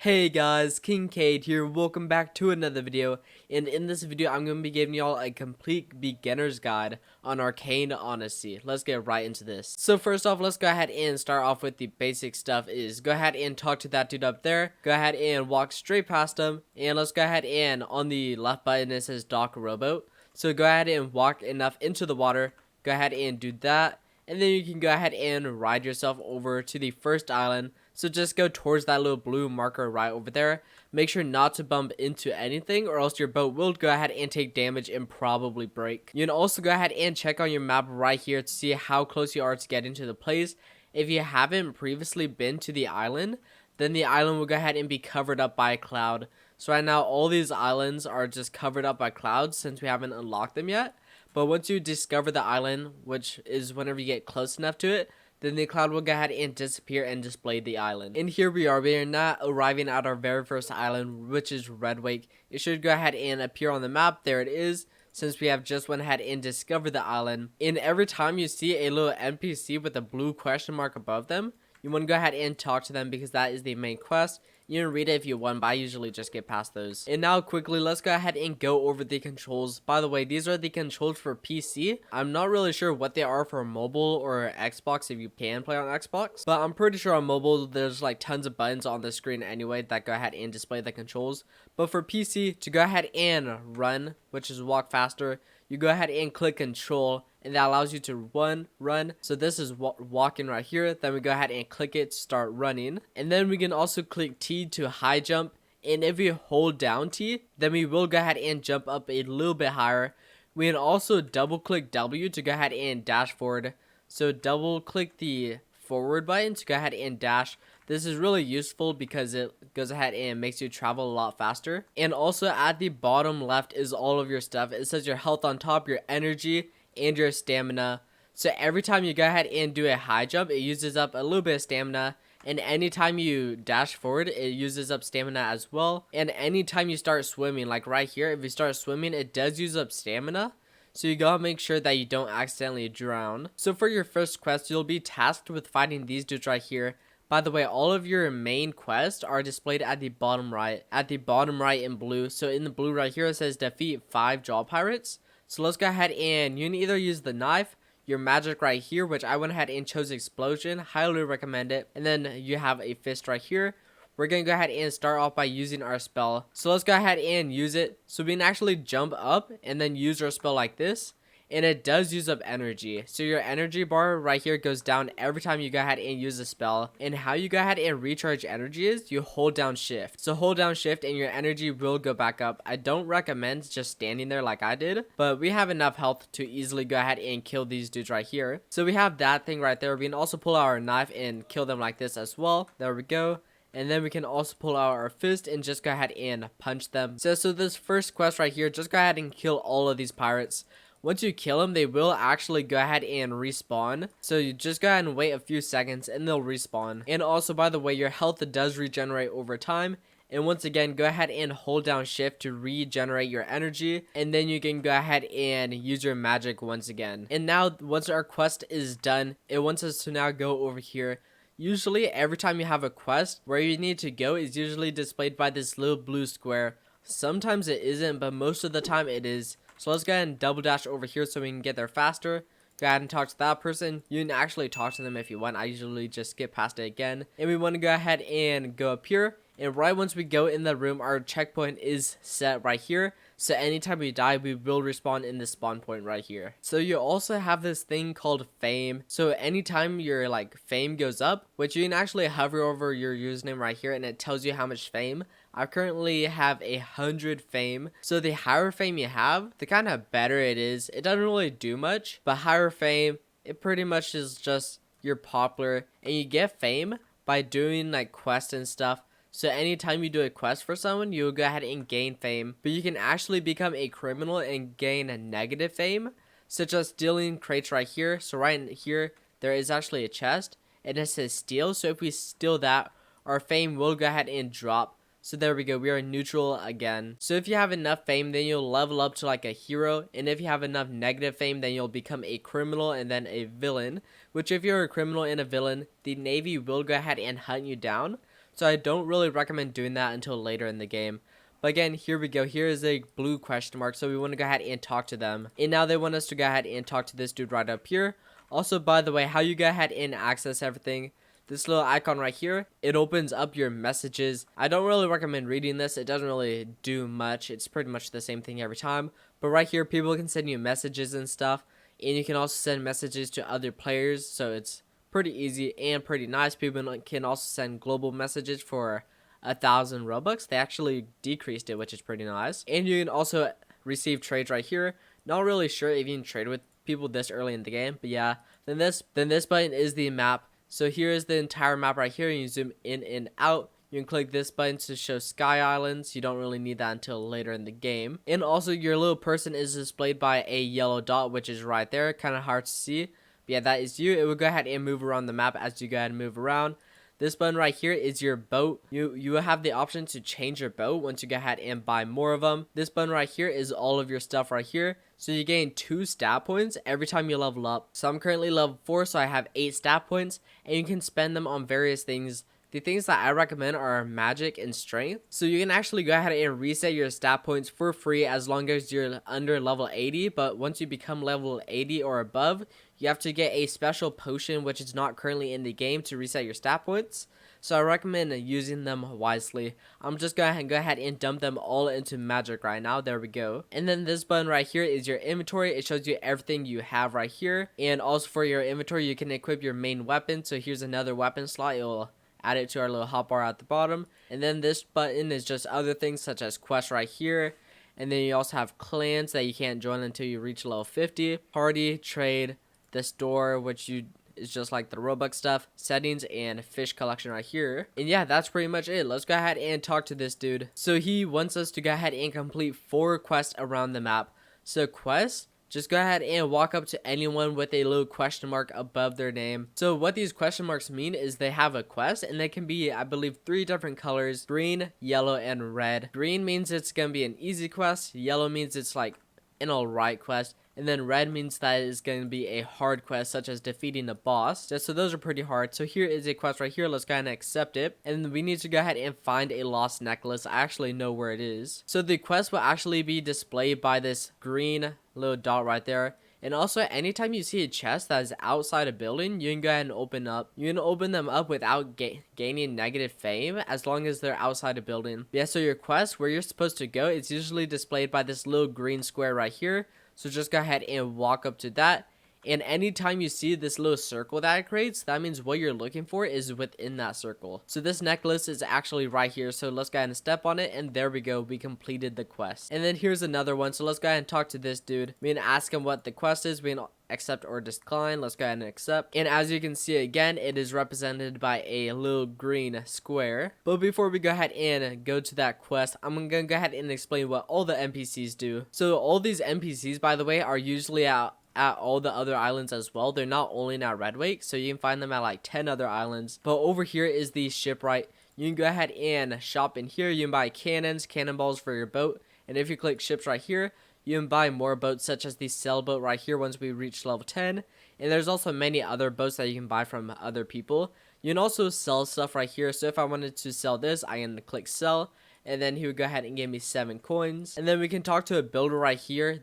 Hey guys, Kingkade here, welcome back to another video, and in this video I'm going to be giving y'all a complete beginner's guide on Arcane Odyssey. Let's get right into this. So first off, let's go ahead and start off with the basic stuff is go ahead and talk to that dude up there, go ahead and walk straight past him, and let's go ahead and on the left button it says dock rowboat. So go ahead and walk enough into the water, go ahead and do that. And then you can go ahead and ride yourself over to the first island. So just go towards that little blue marker right over there. Make sure not to bump into anything or else your boat will go ahead and take damage and probably break. You can also go ahead and check on your map right here to see how close you are to getting to the place. If you haven't previously been to the island, then the island will go ahead and be covered up by a cloud. So right now all these islands are just covered up by clouds since we haven't unlocked them yet. But once you discover the island, which is whenever you get close enough to it, then the cloud will go ahead and disappear and display the island. And here we are not arriving at our very first island, which is Redwake. It should go ahead and appear on the map. There it is, since we have just went ahead and discovered the island. And every time you see a little NPC with a blue question mark above them, you want to go ahead and talk to them because that is the main quest. You can read it if you want, but I usually just get past those. And now quickly, let's go ahead and go over the controls. By the way, these are the controls for PC. I'm not really sure what they are for mobile or Xbox if you can play on Xbox. But I'm pretty sure on mobile, there's like tons of buttons on the screen anyway that go ahead and display the controls. But for PC, to go ahead and run, which is walk faster, you go ahead and click control and that allows you to run. So this is walking right here. Then we go ahead and click it to start running. And then we can also click T to high jump. And if we hold down T, then we will go ahead and jump up a little bit higher. We can also double click W to go ahead and dash forward. So double click the forward button to go ahead and dash. This is really useful because it goes ahead and makes you travel a lot faster. And also at the bottom left is all of your stuff. It says your health on top, your energy, and your stamina. So every time you go ahead and do a high jump, it uses up a little bit of stamina. And anytime you dash forward, it uses up stamina as well. And anytime you start swimming, like right here, if you start swimming, it does use up stamina. So you gotta make sure that you don't accidentally drown. So for your first quest, you'll be tasked with fighting these dudes right here. By the way, all of your main quests are displayed at the bottom right. At the bottom right in blue. So in the blue right here, it says defeat 5 jaw pirates. So let's go ahead and you can either use the knife, your magic right here, which I went ahead and chose explosion. Highly recommend it. And then you have a fist right here. We're going to go ahead and start off by using our spell. So let's go ahead and use it. So we can actually jump up and then use our spell like this. And it does use up energy. So your energy bar right here goes down every time you go ahead and use a spell. And how you go ahead and recharge energy is you hold down shift. So hold down shift and your energy will go back up. I don't recommend just standing there like I did, but we have enough health to easily go ahead and kill these dudes right here. So we have that thing right there. We can also pull out our knife and kill them like this as well. There we go. And then we can also pull out our fist and just go ahead and punch them. So this first quest right here, just go ahead and kill all of these pirates. Once you kill them, they will actually go ahead and respawn. So you just go ahead and wait a few seconds and they'll respawn. And also, by the way, your health does regenerate over time. And once again, go ahead and hold down shift to regenerate your energy. And then you can go ahead and use your magic once again. And now, once our quest is done, it wants us to now go over here. Usually, every time you have a quest, where you need to go is usually displayed by this little blue square. Sometimes it isn't, but most of the time it is. So let's go ahead and double dash over here so we can get there faster. Go ahead and talk to that person. You can actually talk to them if you want. I usually just skip past it again. And we want to go ahead and go up here. And right once we go in the room, our checkpoint is set right here. So anytime we die, we will respawn in the spawn point right here. So you also have this thing called fame. So anytime your fame goes up, which you can actually hover over your username right here and it tells you how much fame. I currently have 100 fame. So the higher fame you have, the kind of better it is. It doesn't really do much, but higher fame, it pretty much is just you're popular and you get fame by doing quests and stuff. So anytime you do a quest for someone, you'll go ahead and gain fame. But you can actually become a criminal and gain a negative fame, such as stealing crates right here. So right here, there is actually a chest and it says steal. So if we steal that, our fame will go ahead and drop. So there we go, we are neutral again. So if you have enough fame, then you'll level up to a hero. And if you have enough negative fame, then you'll become a criminal and then a villain. Which if you're a criminal and a villain, the Navy will go ahead and hunt you down. so I don't really recommend doing that until later in the game. But again, here we go. Here is a blue question mark, so we want to go ahead and talk to them. And now they want us to go ahead and talk to this dude right up here. Also, by the way, how you go ahead and access everything, this little icon right here, it opens up your messages. I don't really recommend reading this. It doesn't really do much. It's pretty much the same thing every time. But right here, people can send you messages and stuff. And you can also send messages to other players. So it's pretty easy and pretty nice. People can also send global messages for 1,000 Robux. They actually decreased it, which is pretty nice. And you can also receive trades right here. Not really sure if you can trade with people this early in the game, but yeah. Then this button is the map. So here is the entire map right here. You zoom in and out. You can click this button to show Sky Islands. You don't really need that until later in the game. And also your little person is displayed by a yellow dot, which is right there. Kind of hard to see. But yeah, that is you. It will go ahead and move around the map as you go ahead and move around. This button right here is your boat. You will have the option to change your boat once you go ahead and buy more of them. This button right here is all of your stuff right here. So you gain 2 stat points every time you level up. So I'm currently level 4, so I have 8 stat points. And you can spend them on various things. The things that I recommend are magic and strength. So you can actually go ahead and reset your stat points for free as long as you're under level 80. But once you become level 80 or above, you have to get a special potion which is not currently in the game to reset your stat points. So I recommend using them wisely. I'm just going to go ahead and dump them all into magic right now. There we go. And then this button right here is your inventory. It shows you everything you have right here. And also for your inventory, you can equip your main weapon. So here's another weapon slot. It will add it to our little hotbar at the bottom. And then this button is just other things such as quests right here. And then you also have clans that you can't join until you reach level 50. Party, trade, the store, which is just like the Robux stuff, settings, and fish collection right here. And yeah, that's pretty much it. Let's go ahead and talk to this dude. So he wants us to go ahead and complete 4 quests around the map. So quests, just go ahead and walk up to anyone with a little question mark above their name. So what these question marks mean is they have a quest, and they can be, I believe, 3 different colors: green, yellow, and red. Green means it's gonna be an easy quest. Yellow means it's like an alright quest. And then red means that it's going to be a hard quest, such as defeating a boss. So those are pretty hard. So here is a quest right here. Let's go ahead and accept it. And we need to go ahead and find a lost necklace. I actually know where it is. So the quest will actually be displayed by this green little dot right there. And also, anytime you see a chest that is outside a building, you can go ahead and open up. You can open them up without gaining negative fame, as long as they're outside a building. Yeah, so your quest, where you're supposed to go, it's usually displayed by this little green square right here. So just go ahead and walk up to that. And anytime you see this little circle that it creates, that means what you're looking for is within that circle. So this necklace is actually right here. So let's go ahead and step on it. And there we go. We completed the quest. And then here's another one. So let's go ahead and talk to this dude. We can ask him what the quest is. We can accept or decline. Let's go ahead and accept. And as you can see again, it is represented by a little green square. But before we go ahead and go to that quest, I'm gonna go ahead and explain what all the NPCs do. So all these NPCs, by the way, are usually at all the other islands as well. They're not only in Redwake, so you can find them at like 10 other islands. But over here is the shipwright. You can go ahead and shop in here. You can buy cannons, cannonballs for your boat. And if you click ships right here, you can buy more boats, such as the sailboat right here once we reach level 10. And there's also many other boats that you can buy from other people. You can also sell stuff right here. So if I wanted to sell this, I can click sell. And then he would go ahead and give me 7 coins. And then we can talk to a builder right here.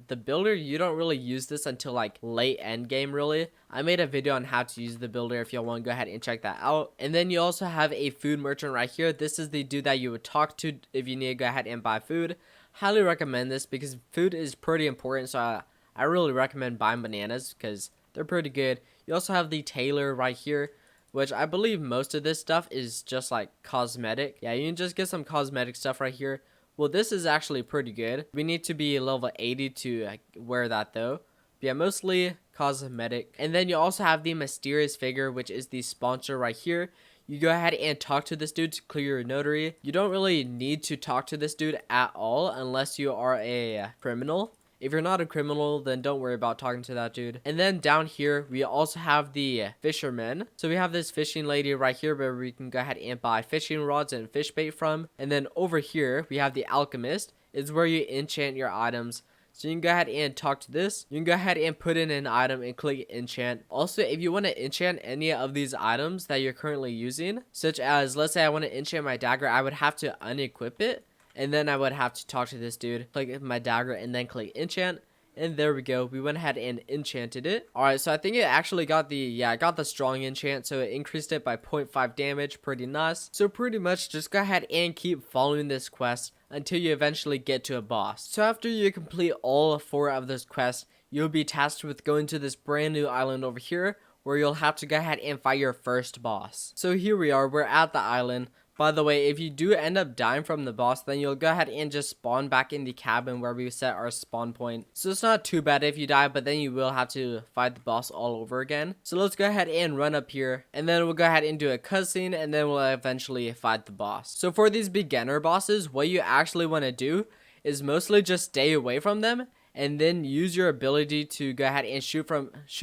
The builder, you don't really use this until like late end game, really. I made a video on how to use the builder if y'all want to go ahead and check that out. And then you also have a food merchant right here. This is the dude that you would talk to if you need to go ahead and buy food. Highly recommend this because food is pretty important. So I really recommend buying bananas because they're pretty good. You also have the tailor right here, which I believe most of this stuff is just like cosmetic. Yeah, you can just get some cosmetic stuff right here. Well, this is actually pretty good. We need to be level 80 to wear that though. But yeah, mostly cosmetic. And then you also have the mysterious figure, which is the sponsor right here. You go ahead and talk to this dude to clear your notary. You don't really need to talk to this dude at all unless you are a criminal. If you're not a criminal, then don't worry about talking to that dude. And then down here, we also have the fisherman. So we have this fishing lady right here where we can go ahead and buy fishing rods and fish bait from. And then over here, we have the alchemist. It's where you enchant your items. So you can go ahead and talk to this. You can go ahead and put in an item and click enchant. Also, if you want to enchant any of these items that you're currently using, such as, let's say I want to enchant my dagger, I would have to unequip it. And then I would have to talk to this dude, click my dagger, and then click enchant. And there we go. We went ahead and enchanted it. Alright, so I think it actually got the strong enchant. So it increased it by 0.5 damage. Pretty nice. So pretty much just go ahead and keep following this quest until you eventually get to a boss. So after you complete all 4 of this quest, you'll be tasked with going to this brand new island over here, where you'll have to go ahead and fight your first boss. So here we are. We're at the island. By the way, if you do end up dying from the boss, then you'll go ahead and just spawn back in the cabin where we set our spawn point. So it's not too bad if you die, but then you will have to fight the boss all over again. So let's go ahead and run up here, and then we'll go ahead and do a cutscene, and then we'll eventually fight the boss. So for these beginner bosses, what you actually want to do is mostly just stay away from them, and then use your ability to go ahead and shoot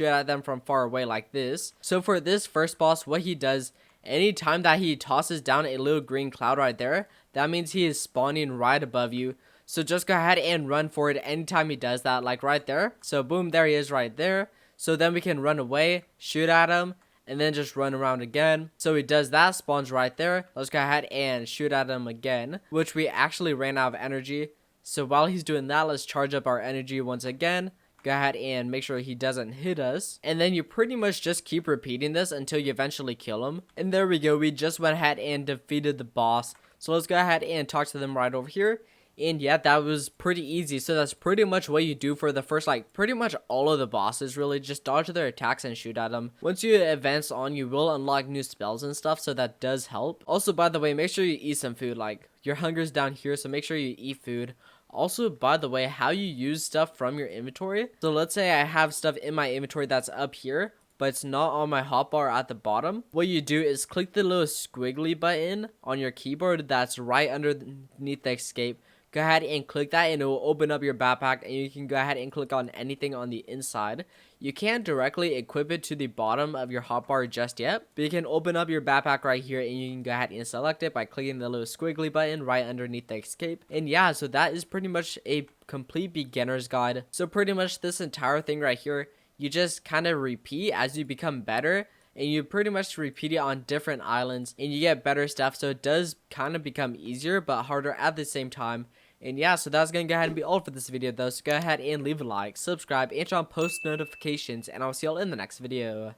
at them from far away like this. So for this first boss, what he does, anytime that he tosses down a little green cloud right there, that means he is spawning right above you. So just go ahead and run for it anytime he does that, like right there. So boom, there he is right there. So then we can run away, shoot at him, and then just run around again. So he does that, spawns right there. Let's go ahead and shoot at him again, which we actually ran out of energy. So while he's doing that, let's charge up our energy once again. Go ahead and make sure he doesn't hit us. And then you pretty much just keep repeating this until you eventually kill him. And there we go. We just went ahead and defeated the boss. So let's go ahead and talk to them right over here. And yeah, that was pretty easy. So that's pretty much what you do for the first, pretty much all of the bosses, really. Just dodge their attacks and shoot at them. Once you advance on, you will unlock new spells and stuff, so that does help. Also, by the way, make sure you eat some food. Your hunger's down here, so make sure you eat food. Also, by the way, how you use stuff from your inventory. So let's say I have stuff in my inventory that's up here, but it's not on my hotbar at the bottom. What you do is click the little squiggly button on your keyboard that's right underneath the escape. Go ahead and click that, and it will open up your backpack, and you can go ahead and click on anything on the inside. You can't directly equip it to the bottom of your hotbar just yet, but you can open up your backpack right here, and you can go ahead and select it by clicking the little squiggly button right underneath the escape. And yeah, so that is pretty much a complete beginner's guide. So pretty much this entire thing right here, you just kind of repeat as you become better, and you pretty much repeat it on different islands, and you get better stuff. So it does kind of become easier but harder at the same time. And yeah, so that's going to go ahead and be all for this video though. So go ahead and leave a like, subscribe, and turn on post notifications, and I'll see y'all in the next video.